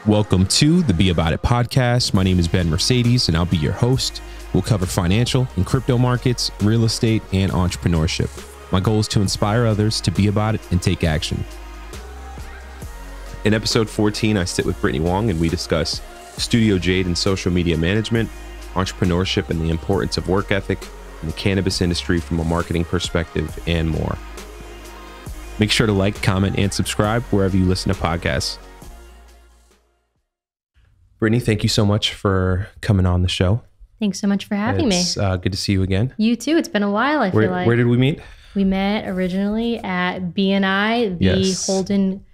Welcome to the Be About It podcast. My name is Ben Mercedes, and I'll be your host. We'll cover financial and crypto markets, real estate, and entrepreneurship. My goal is to inspire others to be about it and take action. In episode 14, I sit with Brittany Wong, and we discuss Studio Jade and social media management, entrepreneurship and the importance of work ethic, and the cannabis industry from a marketing perspective, and more. Make sure to like, comment, and subscribe wherever you listen to podcasts. Brittany, thank you so much for coming on the show. Thanks so much for having me. It's good to see you again. You too. It's been a while, I feel like. Where did we meet? We met originally at BNI, the Holden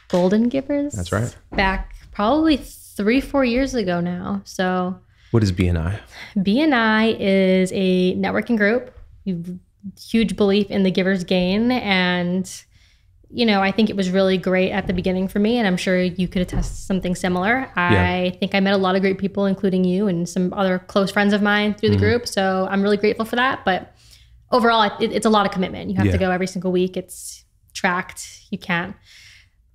Golden Givers. That's right. Back probably 3-4 years ago now. So what is BNI? BNI is a networking group. Huge belief in the giver's gain. And, you know, I think it was really great at the beginning for me, and I'm sure you could attest to something similar. I think I met a lot of great people, including you and some other close friends of mine through the group. So I'm really grateful for that. But overall, it's a lot of commitment. You have to go every single week. It's tracked. You can't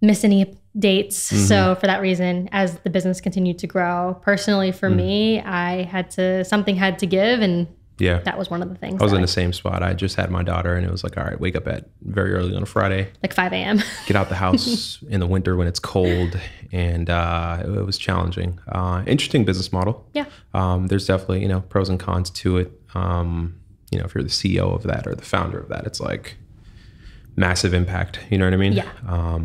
miss any dates. So for that reason, as the business continued to grow, personally for me, something had to give, and that was one of the things. I was in the same spot. I just had my daughter, and it was like, all right, wake up at very early on a Friday. Like 5 a.m. Get out the house in the winter when it's cold, and it was challenging. Interesting business model. Yeah. There's definitely, pros and cons to it. If you're the CEO of that or the founder of that, it's like massive impact. You know what I mean? Yeah.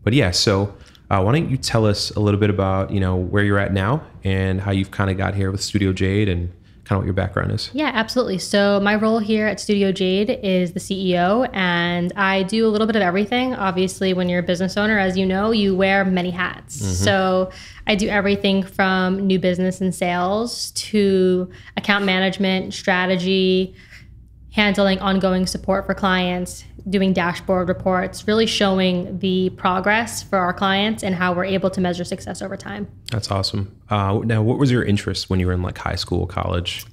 But yeah, so why don't you tell us a little bit about, where you're at now and how you've kind of got here with Studio Jade and kind of what your background is. Yeah, absolutely. So my role here at Studio Jade is the CEO, and I do a little bit of everything. Obviously, when you're a business owner, as you know, you wear many hats. So I do everything from new business and sales to account management, strategy, handling ongoing support for clients, doing dashboard reports, really showing the progress for our clients and how we're able to measure success over time. That's awesome. Now, what was your interest when you were in like high school, college?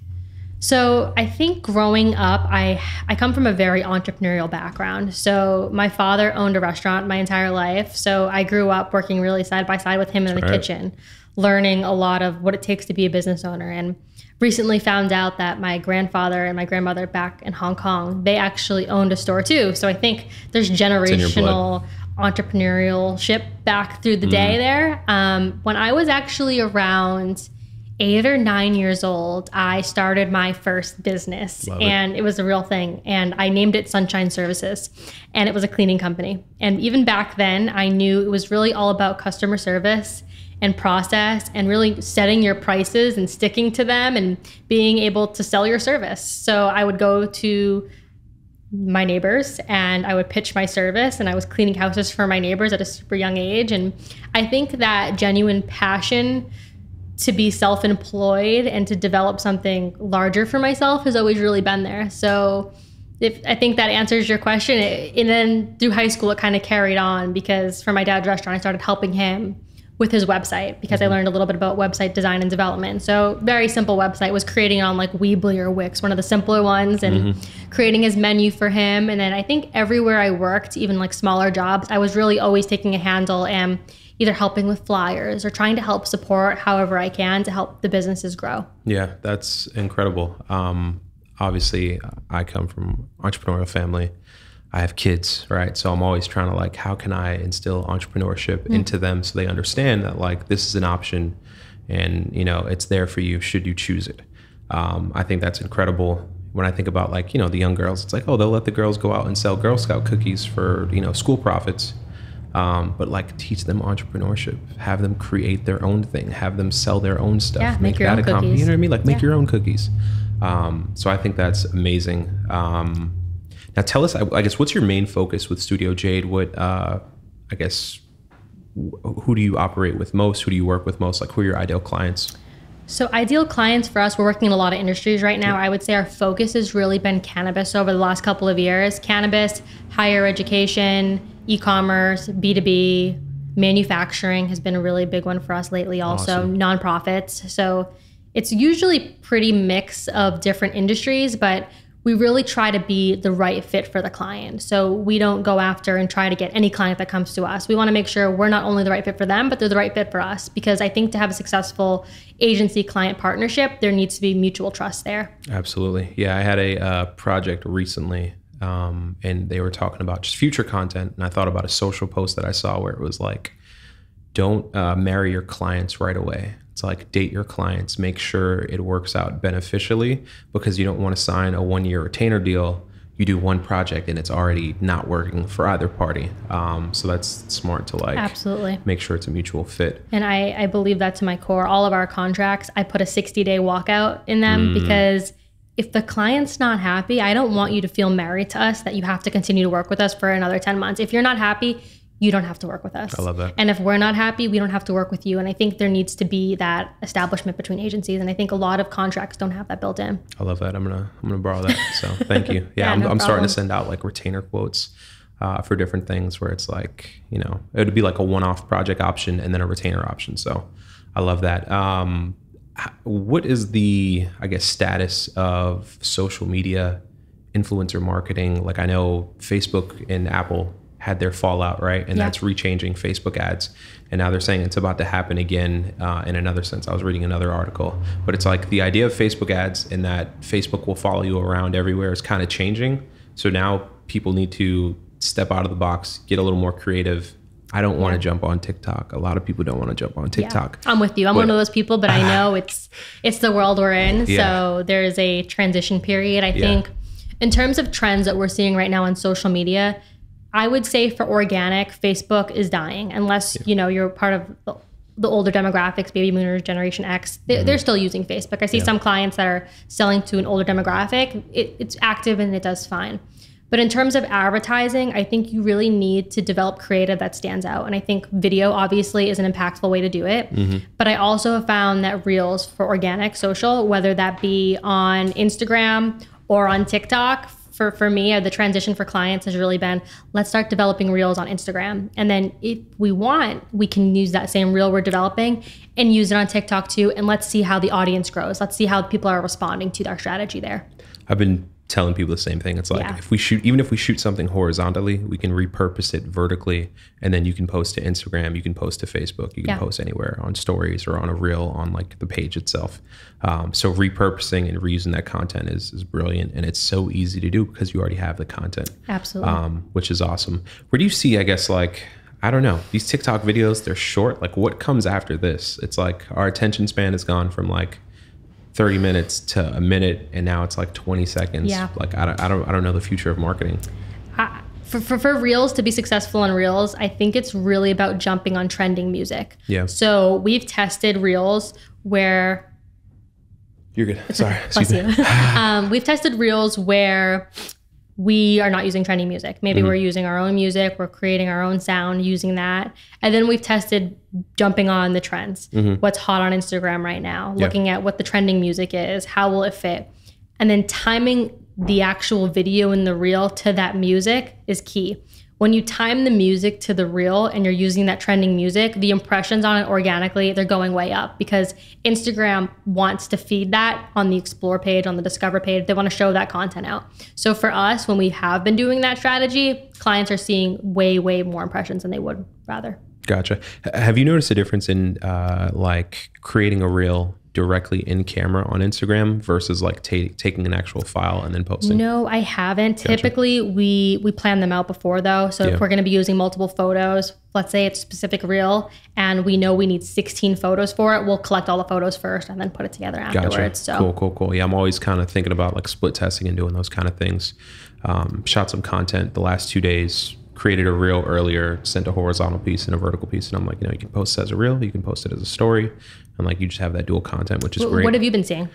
So I think growing up, I come from a very entrepreneurial background. So my father owned a restaurant my entire life. So I grew up working really side by side with him in the kitchen, learning a lot of what it takes to be a business owner. And recently found out that my grandfather and my grandmother back in Hong Kong, they actually owned a store too. So I think there's generational entrepreneurship back through the day there. When I was actually around 8 or 9 years old, I started my first business. It was a real thing. And I named it Sunshine Services, and it was a cleaning company. And even back then, I knew it was really all about customer service and process and really setting your prices and sticking to them and being able to sell your service. So I would go to my neighbors and I would pitch my service, and I was cleaning houses for my neighbors at a super young age. And I think that genuine passion to be self-employed and to develop something larger for myself has always really been there. So I think that answers your question. And then through high school, it kind of carried on, because for my dad's restaurant, I started helping him with his website because I learned a little bit about website design and development. So very simple website, was creating on like Weebly or Wix, one of the simpler ones, and creating his menu for him. And then I think everywhere I worked, even like smaller jobs, I was really always taking a handle and either helping with flyers or trying to help support however I can to help the businesses grow. Yeah, that's incredible. Obviously, I come from an entrepreneurial family. I have kids, right? So I'm always trying to like, how can I instill entrepreneurship into them so they understand that like this is an option and, it's there for you should you choose it. I think that's incredible. When I think about like, the young girls, it's like, oh, they'll let the girls go out and sell Girl Scout cookies for, school profits. But like teach them entrepreneurship, have them create their own thing, have them sell their own stuff. Yeah, make your own cookies. You know what I mean? Like make your own cookies. So I think that's amazing. Now tell us, I guess, what's your main focus with Studio Jade? What, who do you operate with most? Who do you work with most? Like, who are your ideal clients? So ideal clients for us, we're working in a lot of industries right now. I would say our focus has really been cannabis over the last couple of years. Cannabis, higher education, e-commerce, B2B, manufacturing has been a really big one for us lately also. Awesome. Nonprofits. So it's usually pretty mix of different industries, but we really try to be the right fit for the client. So we don't go after and try to get any client that comes to us. We want to make sure we're not only the right fit for them, but they're the right fit for us. Because I think to have a successful agency client partnership, there needs to be mutual trust there. Absolutely. Yeah, I had a project recently and they were talking about just future content. And I thought about a social post that I saw where it was like, don't marry your clients right away. It's like date your clients, make sure it works out beneficially, because you don't want to sign a 1-year retainer deal. You do one project and it's already not working for either party. So that's smart to like absolutely make sure it's a mutual fit. And I believe that to my core. All of our contracts, I put a 60-day walkout in them because if the client's not happy, I don't want you to feel married to us that you have to continue to work with us for another 10 months. If you're not happy, you don't have to work with us. I love that. And if we're not happy, we don't have to work with you. And I think there needs to be that establishment between agencies. And I think a lot of contracts don't have that built in. I love that. I'm gonna borrow that. So thank you. Yeah, I'm starting to send out like retainer quotes for different things where it's like, you know, it would be like a one-off project option and then a retainer option. So I love that. What is the, I guess, status of social media influencer marketing? Like I know Facebook and Apple had their fallout, right? And that's rechanging Facebook ads. And now they're saying it's about to happen again in another sense. I was reading another article, but it's like the idea of Facebook ads and that Facebook will follow you around everywhere is kind of changing. So now people need to step out of the box, get a little more creative. I don't want to jump on TikTok. A lot of people don't want to jump on TikTok. Yeah. I'm with you. I'm one of those people, but I know it's the world we're in. So there's a transition period. I think in terms of trends that we're seeing right now on social media, I would say for organic, Facebook is dying unless, you know, you're part of the older demographics, baby boomers, Generation X. They're still using Facebook. I see some clients that are selling to an older demographic. It's active and it does fine. But in terms of advertising, I think you really need to develop creative that stands out. And I think video obviously is an impactful way to do it. But I also have found that Reels for organic social, whether that be on Instagram or on TikTok, for me, the transition for clients has really been, let's start developing Reels on Instagram. And then if we want, we can use that same Reel we're developing and use it on TikTok too. And let's see how the audience grows. Let's see how people are responding to our strategy there. I've been telling people the same thing. It's like if we shoot something horizontally, we can repurpose it vertically, and then you can post to Instagram, you can post to Facebook, you can post anywhere on stories or on a reel on like the page itself. So repurposing and reusing that content is brilliant, and it's so easy to do because you already have the content. Absolutely. Which is awesome. Where do you see, I guess, like, I don't know, these TikTok videos, they're short. Like what comes after this? It's like our attention span has gone from like 30 minutes to a minute, and now it's like 20 seconds. Yeah. Like I don't know the future of marketing. For Reels to be successful on Reels, I think it's really about jumping on trending music. Yeah. So we've tested Reels where... You're good. Sorry. Bless you. We've tested Reels where we are not using trending music. Maybe we're using our own music. We're creating our own sound using that. And then we've tested jumping on the trends. What's hot on Instagram right now, looking at what the trending music is, how will it fit? And then timing the actual video in the reel to that music is key. When you time the music to the reel and you're using that trending music, the impressions on it organically, they're going way up because Instagram wants to feed that on the explore page, on the discover page. They want to show that content out. So for us, when we have been doing that strategy, clients are seeing way, way more impressions than they would rather. Gotcha. Have you noticed a difference in like creating a reel directly in camera on Instagram versus like taking an actual file and then posting? No, I haven't. Gotcha. Typically, we plan them out before though. So if we're going to be using multiple photos, let's say it's a specific reel and we know we need 16 photos for it, we'll collect all the photos first and then put it together afterwards. Gotcha. So Cool. Yeah, I'm always kind of thinking about like split testing and doing those kind of things. Shot some content the last 2 days, created a reel earlier, sent a horizontal piece and a vertical piece. And I'm like, you know, you can post it as a reel, you can post it as a story. And like, you just have that dual content, which is great. What have you been seeing?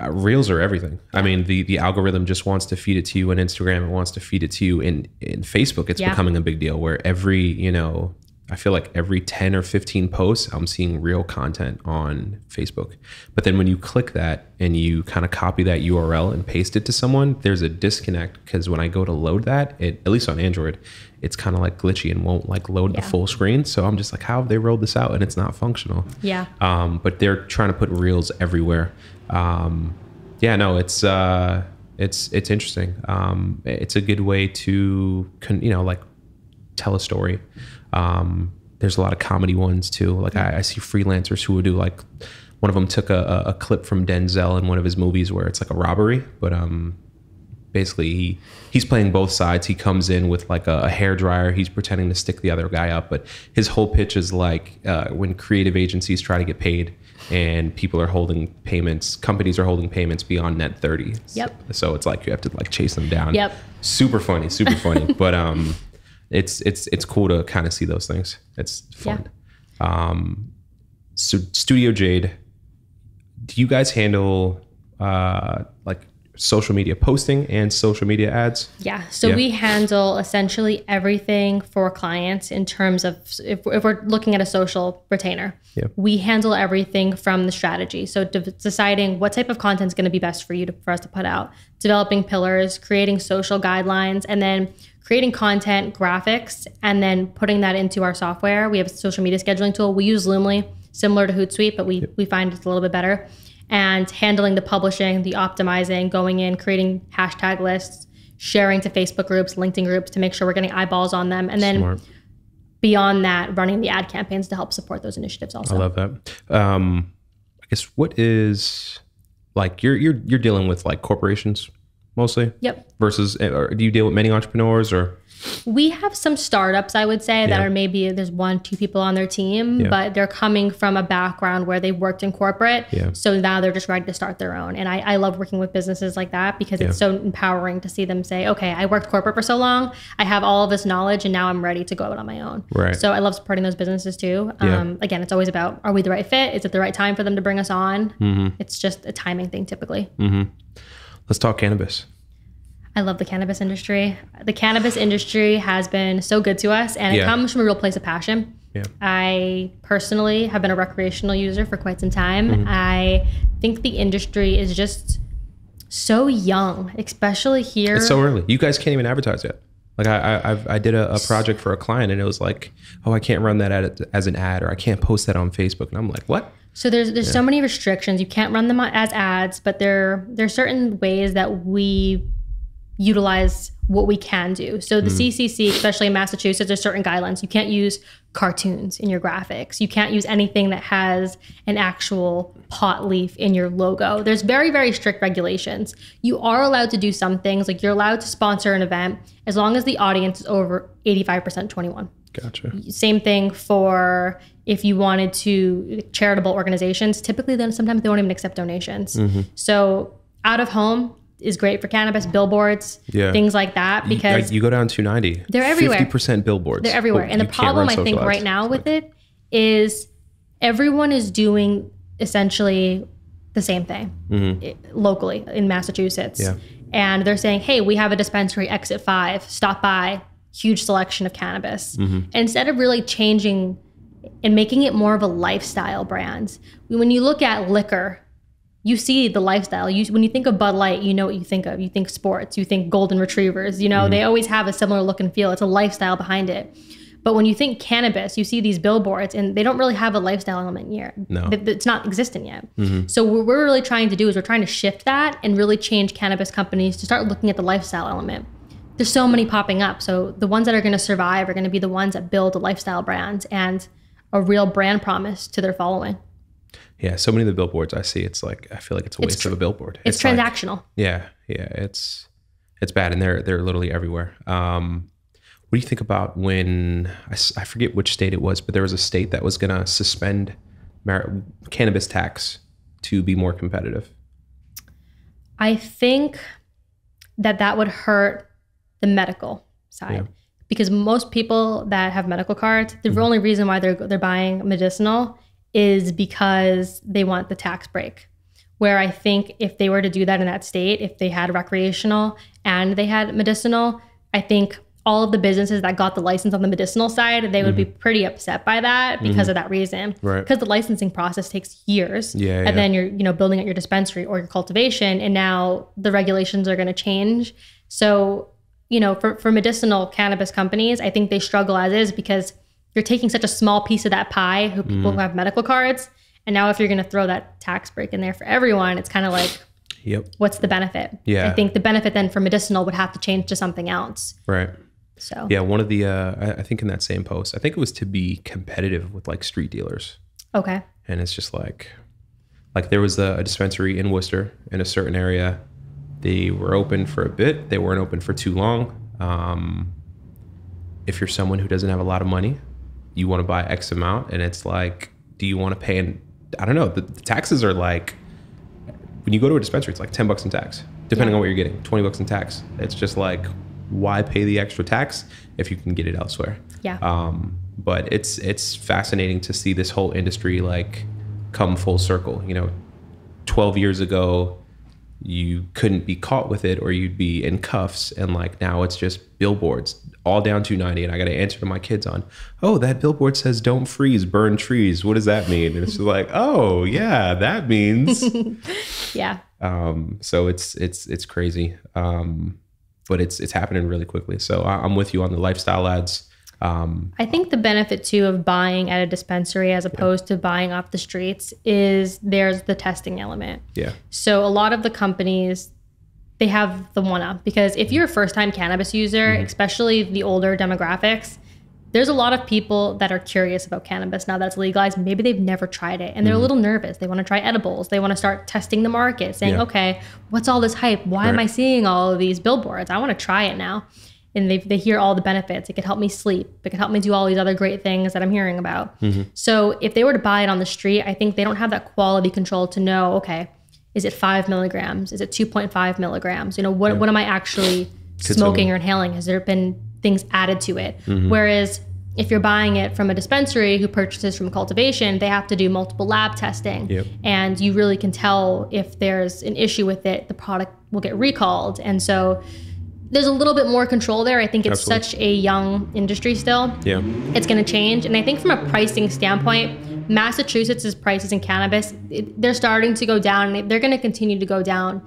Reels are everything. I mean, the algorithm just wants to feed it to you on Instagram. It wants to feed it to you in Facebook. It's becoming a big deal where every, you know, I feel like every 10 or 15 posts, I'm seeing real content on Facebook. But then when you click that and you kind of copy that URL and paste it to someone, there's a disconnect because when I go to load that, at least on Android, it's kind of like glitchy and won't like load the full screen. So I'm just like, how have they rolled this out? And it's not functional. Yeah. But they're trying to put reels everywhere. Yeah, no, it's interesting. It's a good way to, like tell a story. There's a lot of comedy ones too. Like I see freelancers who would do like, one of them took a clip from Denzel in one of his movies where it's like a robbery, but basically he's playing both sides. He comes in with like a hair dryer. He's pretending to stick the other guy up, but his whole pitch is like when creative agencies try to get paid and people are holding payments, companies are holding payments beyond net 30. Yep. So it's like you have to like chase them down. Yep. Super funny. But it's cool to kind of see those things. It's fun. Yeah. So Studio Jade, do you guys handle like social media posting and social media ads? Yeah. So we handle essentially everything for clients in terms of if we're looking at a social retainer. Yeah. We handle everything from the strategy. So deciding what type of content is going to be best for us to put out, developing pillars, creating social guidelines, and then creating content, graphics, and then putting that into our software. We have a social media scheduling tool. We use Loomly, similar to Hootsuite, but we find it's a little bit better. And handling the publishing, the optimizing, going in, creating hashtag lists, sharing to Facebook groups, LinkedIn groups to make sure we're getting eyeballs on them. And then beyond that, running the ad campaigns to help support those initiatives also. I love that. I guess what is, like, you're dealing with like corporations mostly? Yep. Versus, or do you deal with many entrepreneurs or? We have some startups, I would say, that are maybe there's 1-2 people on their team, but they're coming from a background where they worked in corporate. Yeah. So now they're just ready to start their own. And I love working with businesses like that because it's so empowering to see them say, okay, I worked corporate for so long. I have all of this knowledge and now I'm ready to go out on my own. Right. So I love supporting those businesses too. Again, it's always about, are we the right fit? Is it the right time for them to bring us on? Mm-hmm. It's just a timing thing typically. Mm-hmm. Let's talk cannabis. I love the cannabis industry. The cannabis industry has been so good to us, and it comes from a real place of passion. Yeah. I personally have been a recreational user for quite some time. Mm-hmm. I think the industry is just so young, especially here. It's so early. You guys can't even advertise yet. Like I did a project for a client, and it was like, oh, I can't run that ad as an ad, or I can't post that on Facebook. And I'm like, what? So there's so many restrictions. You can't run them as ads, but there's certain ways that we utilize what we can do. So the CCC, especially in Massachusetts, there's certain guidelines. You can't use cartoons in your graphics. You can't use anything that has an actual pot leaf in your logo. There's very, very strict regulations. You are allowed to do some things, like you're allowed to sponsor an event as long as the audience is over 85% 21. Gotcha. Same thing for if you wanted to charitable organizations. Typically, then sometimes they won't even accept donations. Mm-hmm. So out of home is great for cannabis, billboards, things like that, because you go down 290. They're everywhere. 50% billboards. They're everywhere. And the problem I think right now with it is everyone is doing essentially the same thing locally in Massachusetts. Yeah. And they're saying, hey, we have a dispensary, exit 5, stop by, huge selection of cannabis. Mm-hmm. And instead of really changing and making it more of a lifestyle brand, when you look at liquor, you see the lifestyle. When you think of Bud Light, you know what you think of. You think sports, you think golden retrievers. You know, they always have a similar look and feel. It's a lifestyle behind it. But when you think cannabis, you see these billboards and they don't really have a lifestyle element yet. No. It's not existent yet. Mm-hmm. So what we're really trying to do is we're trying to shift that and really change cannabis companies to start looking at the lifestyle element. There's so many popping up. So the ones that are going to survive are going to be the ones that build a lifestyle brand and a real brand promise to their following. Yeah, so many of the billboards I see, it's like, I feel like it's a waste of a billboard. It's transactional. Like, it's bad, and they're literally everywhere. What do you think about when, I forget which state it was, but there was a state that was going to suspend cannabis tax to be more competitive? I think that would hurt the medical side. Because most people that have medical cards, the only reason why they're buying medicinal is because they want the tax break. Where I think if they were to do that in that state, if they had recreational and they had medicinal, I think all of the businesses that got the license on the medicinal side, they would be pretty upset by that because of that reason. Right. Because the licensing process takes years. And then you're building out your dispensary or your cultivation, and now the regulations are going to change. So, for medicinal cannabis companies, I think they struggle as is because you're taking such a small piece of that pie, people who have medical cards. And now if you're going to throw that tax break in there for everyone, it's kind of like, Yep. What's the benefit? Yeah. I think the benefit then for medicinal would have to change to something else. Right. So yeah, one of the I think in that same post, I think it was to be competitive with like street dealers. Okay. And it's just like there was a dispensary in Worcester in a certain area. They were open for a bit. They weren't open for too long. If you're someone who doesn't have a lot of money, you want to buy X amount, and it's like, do you want to pay? And I don't know. The taxes are like, when you go to a dispensary, it's like $10 in tax, depending on what you're getting. $20 in tax. It's just like, why pay the extra tax if you can get it elsewhere? Yeah. But it's fascinating to see this whole industry like come full circle. 12 years ago, you couldn't be caught with it or you'd be in cuffs. And like now it's just billboards all down 290. And I got to answer to my kids on, oh, that billboard says don't freeze, burn trees. What does that mean? And it's just like, oh yeah, that means. Yeah. So it's crazy. But it's happening really quickly. So I'm with you on the lifestyle ads. I think the benefit too of buying at a dispensary as opposed to buying off the streets is there's the testing element. Yeah. So a lot of the companies, they have the one-up, because if you're a first-time cannabis user, especially the older demographics, there's a lot of people that are curious about cannabis now that it's legalized. Maybe they've never tried it and they're a little nervous. They want to try edibles. They want to start testing the market, saying, okay, what's all this hype? Why am I seeing all of these billboards? I want to try it now. And they hear all the benefits. It could help me sleep. It could help me do all these other great things that I'm hearing about. So if they were to buy it on the street, I think they don't have that quality control to know, okay, is it 5 milligrams? Is it 2.5 milligrams? What am I actually smoking or inhaling? Has there been things added to it? Whereas if you're buying it from a dispensary who purchases from cultivation, they have to do multiple lab testing. And you really can tell if there's an issue with it, the product will get recalled. And so there's a little bit more control there. I think it's such a young industry still. Yeah. It's going to change. And I think from a pricing standpoint, Massachusetts' prices in cannabis, they're starting to go down, and they're going to continue to go down.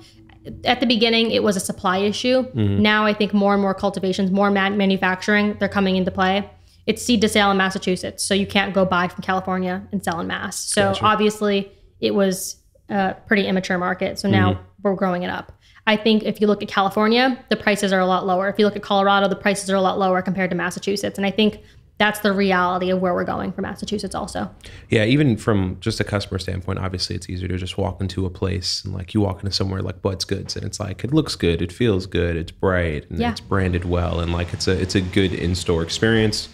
At the beginning, it was a supply issue. Now I think more and more cultivations, more manufacturing, they're coming into play. It's seed to sale in Massachusetts, so you can't go buy from California and sell in Mass. So obviously it was a pretty immature market. So now we're growing it up. I think if you look at California, the prices are a lot lower. If you look at Colorado, the prices are a lot lower compared to Massachusetts. And I think that's the reality of where we're going for Massachusetts also. Yeah, even from just a customer standpoint, obviously it's easier to just walk into a place and like you walk into somewhere like Bud's Goods and it's like, it looks good, it feels good, it's bright, and it's branded well. And like it's a good in-store experience.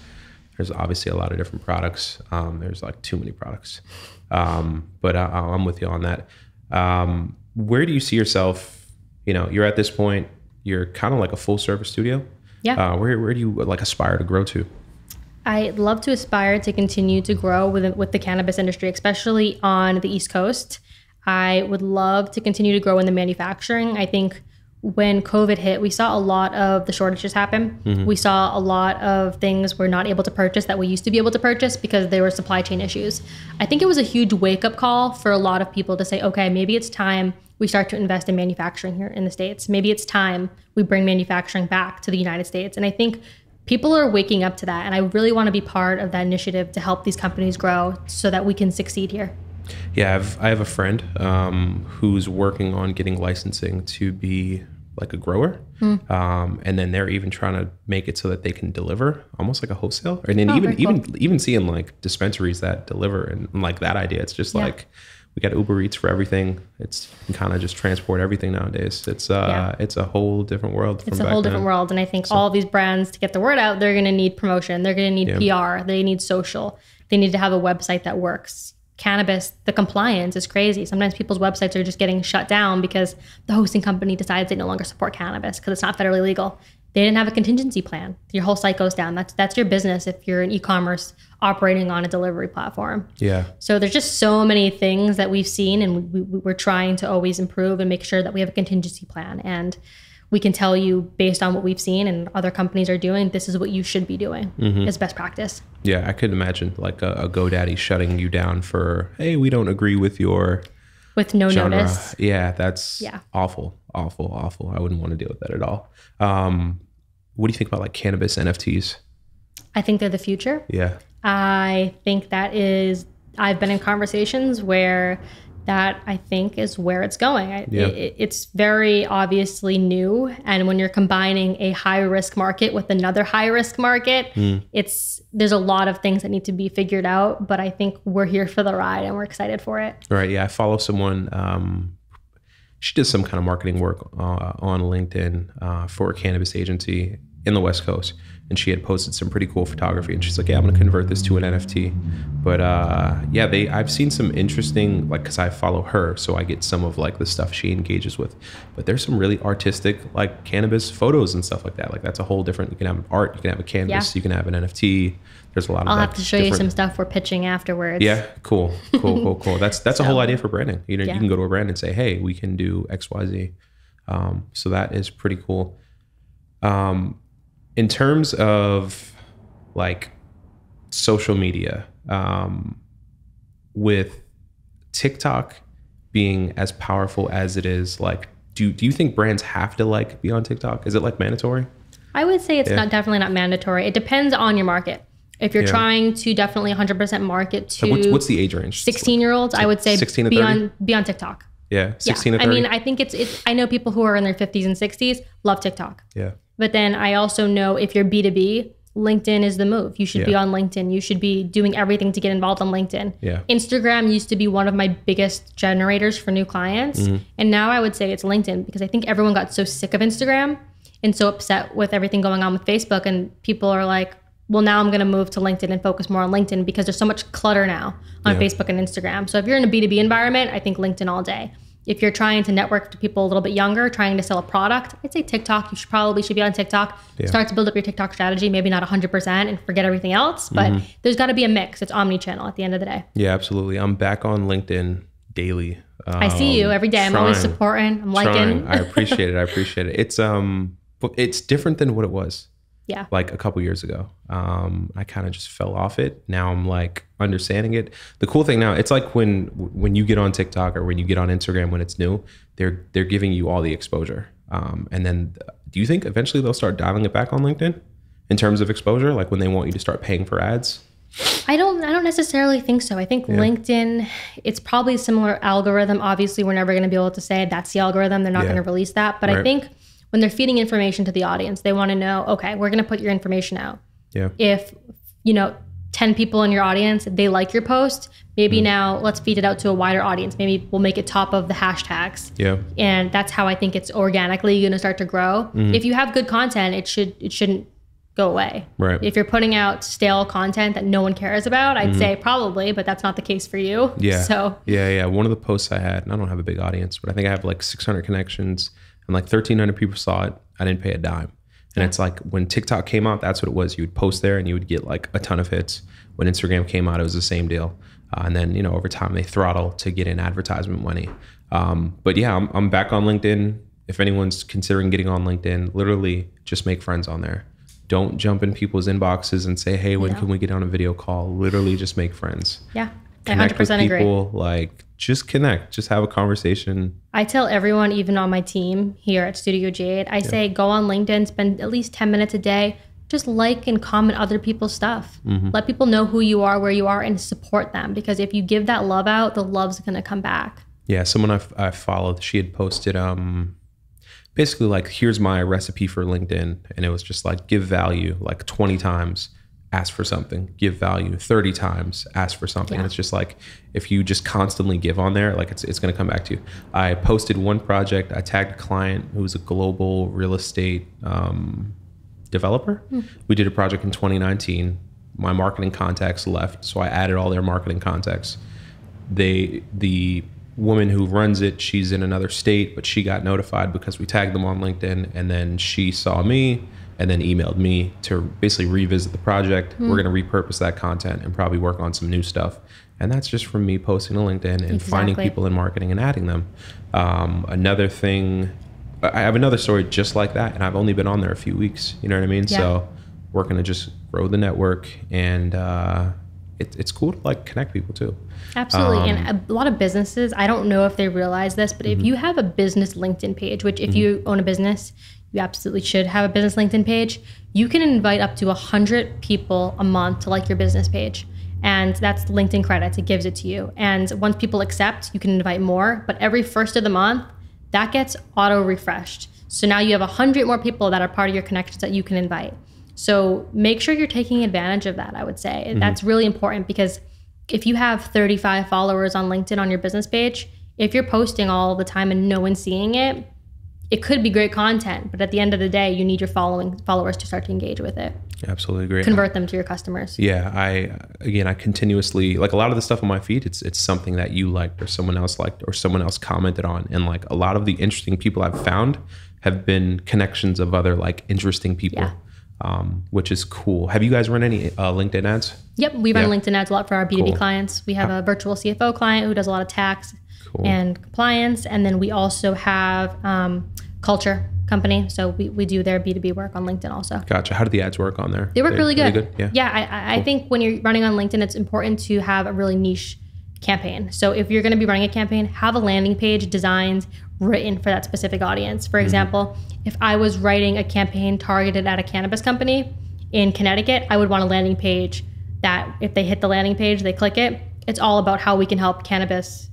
There's obviously a lot of different products. There's like too many products. But I'm with you on that. Where do you see yourself? You're at this point, you're kind of like a full service studio. Yeah. Where do you like aspire to grow to? I'd love to aspire to continue to grow with the cannabis industry, especially on the East Coast. I would love to continue to grow in the manufacturing. I think when COVID hit, we saw a lot of the shortages happen. We saw a lot of things we're not able to purchase that we used to be able to purchase because there were supply chain issues. I think it was a huge wake-up call for a lot of people to say, okay, maybe it's time we start to invest in manufacturing here in the States. Maybe it's time we bring manufacturing back to the United States. And I think people are waking up to that. And I really want to be part of that initiative to help these companies grow so that we can succeed here. Yeah, I have a friend who's working on getting licensing to be like a grower. And then they're even trying to make it so that they can deliver almost like a wholesale. And then even seeing like dispensaries that deliver and like that idea, it's just like, we got Uber Eats for everything. You can kind of just transport everything nowadays. It's a whole different world. It's a whole different world. And I think all these brands, to get the word out, they're going to need promotion. They're going to need PR. They need social. They need to have a website that works. Cannabis, the compliance is crazy. Sometimes people's websites are just getting shut down because the hosting company decides they no longer support cannabis because it's not federally legal. They didn't have a contingency plan. Your whole site goes down. That's your business if you're an e-commerce operating on a delivery platform. Yeah. So there's just so many things that we've seen, and we're trying to always improve and make sure that we have a contingency plan. And we can tell you based on what we've seen and other companies are doing, this is what you should be doing as best practice. Yeah, I could imagine like a GoDaddy shutting you down for, hey, we don't agree with your with no genre. Notice. Yeah, that's awful. I wouldn't want to deal with that at all. What do you think about like cannabis NFTs? I think they're the future. Yeah. I think that is, I've been in conversations where that I think is where it's going. It's very obviously new. And when you're combining a high risk market with another high risk market, there's a lot of things that need to be figured out, but I think we're here for the ride and we're excited for it. Right. Yeah. I follow someone, she does some kind of marketing work on LinkedIn for a cannabis agency in the West Coast. And she had posted some pretty cool photography. And she's like, yeah, I'm going to convert this to an NFT. But I've seen some interesting, like, because I follow her, so I get some of like the stuff she engages with. But there's some really artistic, like, cannabis photos and stuff like that. Like, that's a whole different, you can have art, you can have a canvas, you can have an NFT. There's a lot of I'll have to show you some stuff we're pitching afterwards. Yeah, cool. That's a whole idea for branding. You know, you can go to a brand and say, hey, we can do X, Y, Z. So that is pretty cool. In terms of like social media, with TikTok being as powerful as it is, like, do you think brands have to like be on TikTok? Is it like mandatory? I would say it's definitely not mandatory. It depends on your market. If you're trying to definitely 100% market to what's the age range? 16-year-olds, I would say 16 to be on TikTok. Yeah, 16 to 30. I mean, I think it's. I know people who are in their 50s and 60s love TikTok. Yeah. But then I also know if you're B2B, LinkedIn is the move. You should be on LinkedIn. You should be doing everything to get involved on LinkedIn. Yeah. Instagram used to be one of my biggest generators for new clients. And now I would say it's LinkedIn, because I think everyone got so sick of Instagram and so upset with everything going on with Facebook. And people are like, well, now I'm going to move to LinkedIn and focus more on LinkedIn because there's so much clutter now on Facebook and Instagram. So if you're in a B2B environment, I think LinkedIn all day. If you're trying to network to people a little bit younger, trying to sell a product, I'd say TikTok. You should be on TikTok. Start to build up your TikTok strategy, maybe not 100% and forget everything else, but there's got to be a mix. It's omni-channel at the end of the day. Yeah, absolutely. I'm back on LinkedIn daily. I see you every day. I'm always supporting. I'm liking. I appreciate it. It's different than what it was. Yeah. Like a couple years ago. I kind of just fell off it. Now I'm like understanding it. The cool thing now, it's like when you get on TikTok or when you get on Instagram when it's new, they're giving you all the exposure. And then do you think eventually they'll start dialing it back on LinkedIn in terms of exposure? Like when they want you to start paying for ads? I don't necessarily think so. I think LinkedIn, it's probably a similar algorithm. Obviously, we're never going to be able to say that's the algorithm. They're not going to release that. But I think when they're feeding information to the audience, they want to know, okay, we're going to put your information out. Yeah. If, 10 people in your audience, they like your post, maybe now let's feed it out to a wider audience. Maybe we'll make it top of the hashtags. Yeah. And that's how I think it's organically going to start to grow. If you have good content, it shouldn't go away. Right. If you're putting out stale content that no one cares about, I'd say probably, but that's not the case for you. Yeah. So yeah. One of the posts I had, and I don't have a big audience, but I think I have like 600 connections. And like 1,300 people saw it. I didn't pay a dime. And it's like when TikTok came out, that's what it was. You would post there and you would get like a ton of hits. When Instagram came out, it was the same deal. And then, over time they throttle to get in advertisement money. But yeah, I'm back on LinkedIn. If anyone's considering getting on LinkedIn, literally just make friends on there. Don't jump in people's inboxes and say, hey, when can we get on a video call? Literally just make friends. Yeah. I 100% people, agree. Like just connect, just have a conversation. I tell everyone, even on my team here at Studio Jade, I say go on LinkedIn, spend at least 10 minutes a day, just like and comment other people's stuff. Let people know who you are, where you are, and support them. Because if you give that love out, the love's gonna come back. Yeah, someone I followed, she had posted basically like, here's my recipe for LinkedIn, and it was just like give value like 20 times. Ask for something, give value 30 times, ask for something. And it's just like, if you just constantly give on there, like it's going to come back to you. I posted one project. I tagged a client who was a global real estate developer. We did a project in 2019. My marketing contacts left. So I added all their marketing contacts. The woman who runs it, she's in another state, but she got notified because we tagged them on LinkedIn, and then she saw me and then emailed me to basically revisit the project. We're going to repurpose that content and probably work on some new stuff. And that's just from me posting to LinkedIn and finding people in marketing and adding them. Another thing, I have another story just like that, and I've only been on there a few weeks. You know what I mean? Yeah. So we're going to just grow the network and, it's cool to like connect people too. Absolutely. And a lot of businesses, I don't know if they realize this, but if you have a business LinkedIn page, which if you own a business, you absolutely should have a business LinkedIn page, you can invite up to 100 people a month to like your business page. And that's LinkedIn credits. It gives it to you. And once people accept, you can invite more. But every first of the month, that gets auto refreshed. So now you have 100 more people that are part of your connections that you can invite. So make sure you're taking advantage of that, I would say. That's really important, because if you have 35 followers on LinkedIn on your business page, if you're posting all the time and no one's seeing it, it could be great content, but at the end of the day, you need your followers to start to engage with it. Absolutely agree. Convert them to your customers. Yeah, I continuously, like, a lot of the stuff on my feed, it's something that you liked or someone else liked or someone else commented on. And like a lot of the interesting people I've found have been connections of other like interesting people, which is cool. Have you guys run any LinkedIn ads? Yep, we run LinkedIn ads a lot for our B2B clients. We have a virtual CFO client who does a lot of tax and compliance. And then we also have culture company. So we do their B2B work on LinkedIn also. Gotcha. How do the ads work on there? They work really good. Yeah. I think when you're running on LinkedIn, it's important to have a really niche campaign. So if you're going to be running a campaign, have a landing page designed, written for that specific audience. For example, if I was writing a campaign targeted at a cannabis company in Connecticut, I would want a landing page that if they hit the landing page, they click it, it's all about how we can help cannabis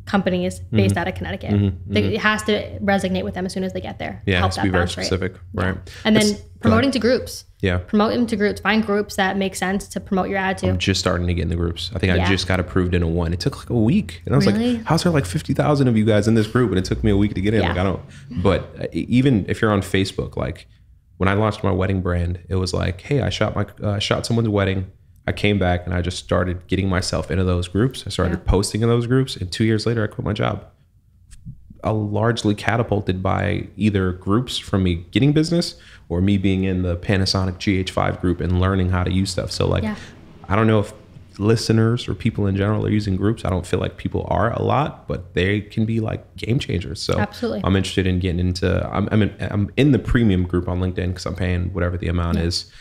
companies based out of Connecticut. It has to resonate with them as soon as they get there. Yeah, it has to be very specific, right? Yeah. And then promoting to groups. Yeah. Promote them to groups. Find groups that make sense to promote your ad to. I'm just starting to get in the groups. I think I just got approved in one. It took like a week. And I was like, how's there like 50,000 of you guys in this group? And it took me a week to get in. Like, but even if you're on Facebook, like when I launched my wedding brand, it was like, hey, I shot someone's wedding. I came back and I just started getting myself into those groups. I started posting in those groups, and 2 years later, I quit my job. Largely catapulted by either groups from me getting business or me being in the Panasonic GH5 group and learning how to use stuff. So like, I don't know if listeners or people in general are using groups. I don't feel like people are a lot, but they can be like game changers. So absolutely. I'm interested in getting into, I'm in the premium group on LinkedIn because I'm paying whatever the amount is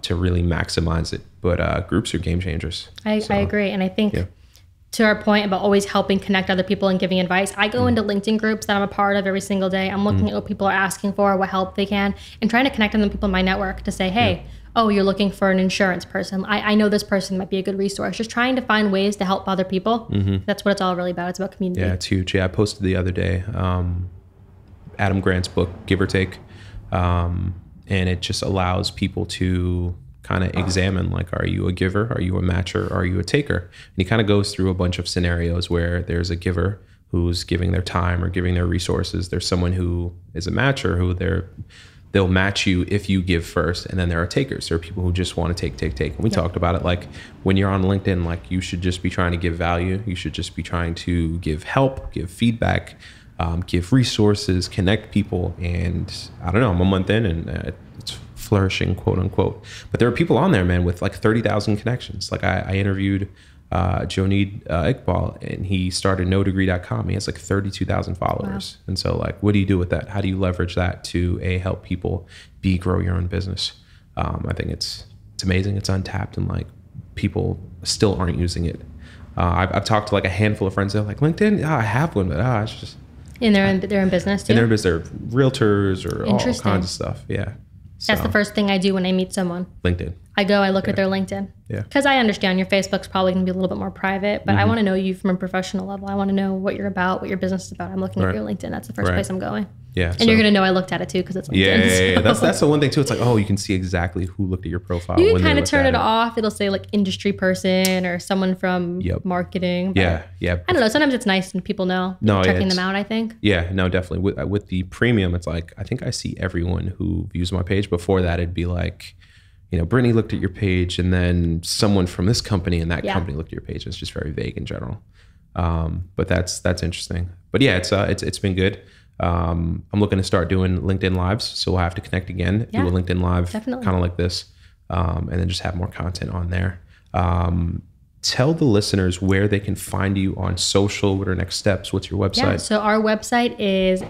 to really maximize it. But groups are game changers. I agree. And I think to our point about always helping connect other people and giving advice, I go into LinkedIn groups that I'm a part of every single day. I'm looking at what people are asking for, what help they can, and trying to connect them to people in my network to say, hey, oh, you're looking for an insurance person. I know this person might be a good resource. Just trying to find ways to help other people. That's what it's all really about. It's about community. Yeah, it's huge. Yeah, I posted the other day Adam Grant's book, Give or Take. And it just allows people to kind of examine, like, are you a giver? Are you a matcher? Are you a taker? And he kind of goes through a bunch of scenarios where there's a giver who's giving their time or giving their resources. There's someone who is a matcher who they'll match you if you give first. And then there are takers. There are people who just want to take. And we talked about it, like when you're on LinkedIn, like you should just be trying to give value. You should just be trying to give help, give feedback, give resources, connect people. And I don't know, I'm a month in and it's flourishing, quote unquote. But there are people on there, man, with like 30,000 connections. Like I interviewed Joneed Iqbal, and he started nodegree.com. He has like 32,000 followers. Wow. And so like, what do you do with that? How do you leverage that to help people grow your own business? I think it's amazing. It's untapped, and like people still aren't using it. I've talked to like a handful of friends that are like, LinkedIn, I have one, but it's just. And they're in business too? In their business, they're realtors or all kinds of stuff. Yeah. That's the first thing I do when I meet someone. LinkedIn. I look at their LinkedIn. Yeah. Because I understand your Facebook's probably going to be a little bit more private, but I want to know you from a professional level. I want to know what you're about, what your business is about. I'm looking at your LinkedIn. That's the first place I'm going. Yeah. And you're going to know I looked at it too because it's LinkedIn. Yeah. That's the one thing too. It's like, oh, you can see exactly who looked at your profile. You can kind of turn it off. It'll say like industry person or someone from marketing. Yeah. I don't know. Sometimes it's nice when people know. Checking them out, I think. Yeah, no, definitely. With the premium, it's like, I think I see everyone who views my page. Before that, it'd be like, Brittany looked at your page, and then someone from this company and that company looked at your page. It's just very vague in general. But that's interesting. But yeah, it's been good. I'm looking to start doing LinkedIn lives, so we'll have to connect again, do a LinkedIn live, kind of like this, and then just have more content on there. Tell the listeners where they can find you on social. What are next steps? What's your website? Yeah, so our website is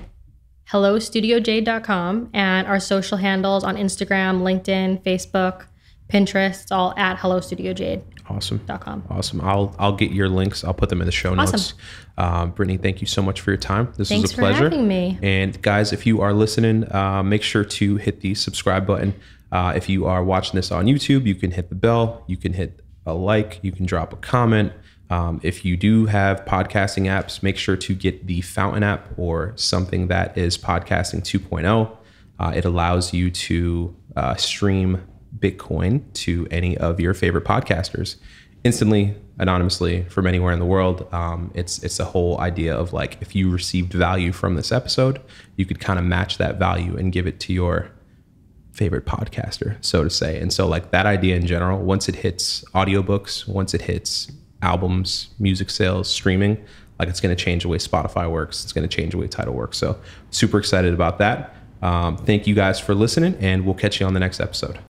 hellostudiojade.com, and our social handles on Instagram, LinkedIn, Facebook, Pinterest. It's all at HelloStudioJade.com. Awesome. I'll get your links. I'll put them in the show notes. Brittany, thank you so much for your time. This was a pleasure. Thanks for having me. And guys, if you are listening, make sure to hit the subscribe button. If you are watching this on YouTube, you can hit the bell. You can hit a like. You can drop a comment. If you do have podcasting apps, make sure to get the Fountain app or something that is podcasting 2.0. It allows you to stream Bitcoin to any of your favorite podcasters instantly, anonymously, from anywhere in the world. It's the whole idea of like, if you received value from this episode, you could kind of match that value and give it to your favorite podcaster, so to say. And so like that idea in general, once it hits audiobooks, once it hits albums, music sales, streaming, like it's going to change the way Spotify works. It's going to change the way Tidal works. So super excited about that. Thank you guys for listening, and we'll catch you on the next episode.